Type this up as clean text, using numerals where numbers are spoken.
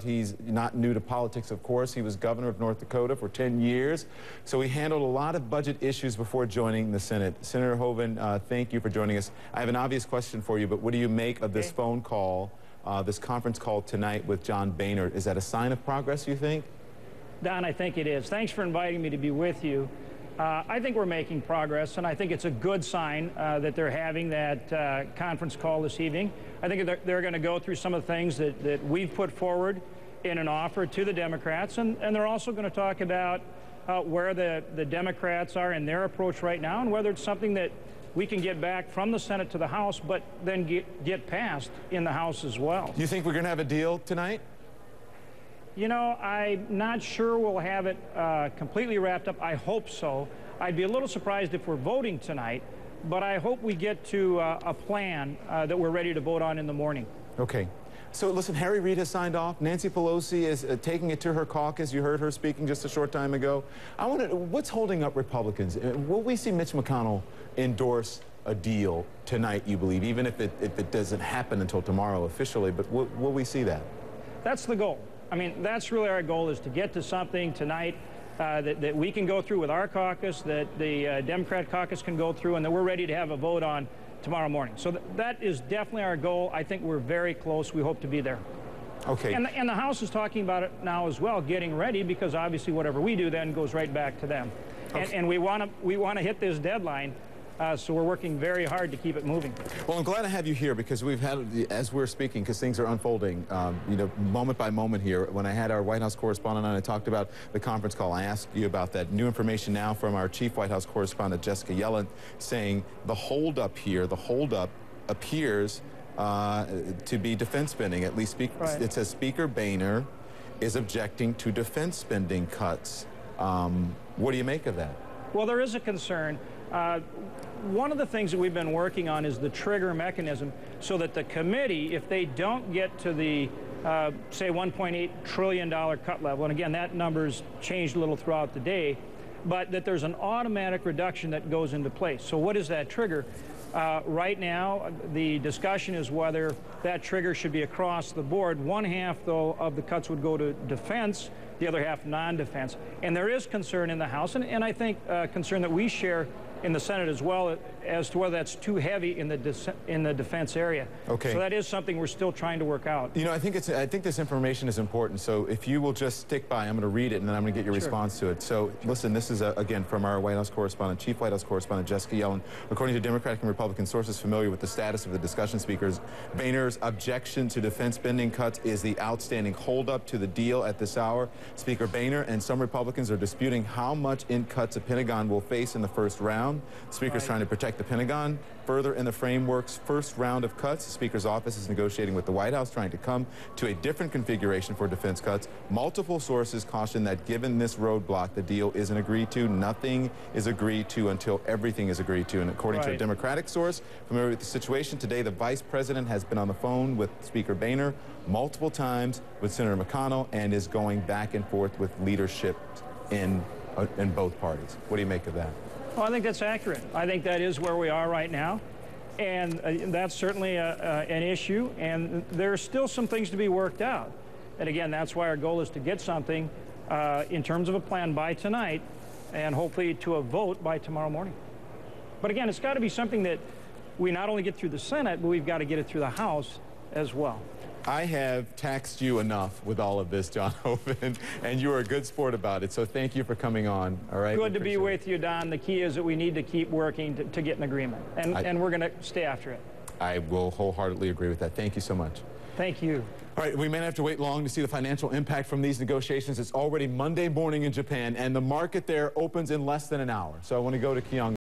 He's not new to politics, of course. He was governor of North Dakota for 10 years, so he handled a lot of budget issues before joining the Senate. Senator Hoeven, thank you for joining us. I have an obvious question for you, but what do you make of this phone call, this conference call tonight with John Boehner? Is that a sign of progress, you think? Don, I think it is. Thanks for inviting me to be with you. I think we're making progress, and I think it's a good sign that they're having that conference call this evening. I think they're going to go through some of the things that we've put forward in an offer to the Democrats, and they're also going to talk about where the Democrats are in their approach right now and whether it's something that we can get back from the Senate to the House, but then get passed in the House as well. Do you think we're going to have a deal tonight? You know, I'm not sure we'll have it completely wrapped up. I hope so. I'd be a little surprised if we're voting tonight, but I hope we get to a plan that we're ready to vote on in the morning. Okay. So listen, Harry Reid has signed off. Nancy Pelosi is taking it to her caucus. You heard her speaking just a short time ago. What's holding up Republicans? Will we see Mitch McConnell endorse a deal tonight, you believe, even if it doesn't happen until tomorrow officially, but will we see that? That's the goal. I mean, that's really our goal, is to get to something tonight that we can go through with our caucus, that the Democrat caucus can go through, and that we're ready to have a vote on tomorrow morning. So that is definitely our goal. I think we're very close. We hope to be there. Okay. And the House is talking about it now as well, getting ready, because obviously whatever we do then goes right back to them. Okay. And we want to hit this deadline. So we're working very hard to keep it moving. Well, I'm glad to have you here, because we've had, as we're speaking, because things are unfolding, you know, moment by moment here. When I had our White House correspondent on, I talked about the conference call. I asked you about that. New information now from our chief White House correspondent, Jessica Yellen, saying the holdup here, the holdup appears to be defense spending. At least right. It says Speaker Boehner is objecting to defense spending cuts. What do you make of that? Well, there is a concern. One of the things that we've been working on is the trigger mechanism, so that the committee, if they don't get to the, say, $1.8 trillion cut level, and again, that number's changed a little throughout the day, but that there's an automatic reduction that goes into place. So what is that trigger? Right now, the discussion is whether that trigger should be across the board. One half, though, of the cuts would go to defense, the other half non-defense. And there is concern in the House, and I think concern that we share in the Senate as well, as to whether that's too heavy in the defense area. Okay. So that is something we're still trying to work out. You know, I think this information is important. So if you will just stick by, I'm going to read it, and then I'm going to get your response to it. So listen, this is again from our White House correspondent, chief White House correspondent Jessica Yellen. According to Democratic and Republican sources familiar with the status of the discussion, speakers, Boehner's objection to defense spending cuts is the outstanding holdup to the deal at this hour. Speaker Boehner and some Republicans are disputing how much in cuts the Pentagon will face in the first round. The Speaker's trying to protect the Pentagon. Further in the framework's first round of cuts, the Speaker's office is negotiating with the White House, trying to come to a different configuration for defense cuts. Multiple sources caution that given this roadblock, the deal isn't agreed to. Nothing is agreed to until everything is agreed to. And according to a Democratic source familiar with the situation, today the Vice President has been on the phone with Speaker Boehner multiple times with Senator McConnell and is going back and forth with leadership in both parties. What do you make of that? Well, I think that's accurate. I think that is where we are right now, and that's certainly an issue, and there are still some things to be worked out. And again, that's why our goal is to get something in terms of a plan by tonight, and hopefully to a vote by tomorrow morning. But again, it's got to be something that we not only get through the Senate, but we've got to get it through the House as well. I have taxed you enough with all of this, John Hoeven, and you are a good sport about it, so thank you for coming on. All right. Good to be with you, Don. The key is that we need to keep working to get an agreement, and we're going to stay after it. I will wholeheartedly agree with that. Thank you so much. Thank you. All right, we may not have to wait long to see the financial impact from these negotiations. It's already Monday morning in Japan, and the market there opens in less than an hour. So I want to go to Kyung.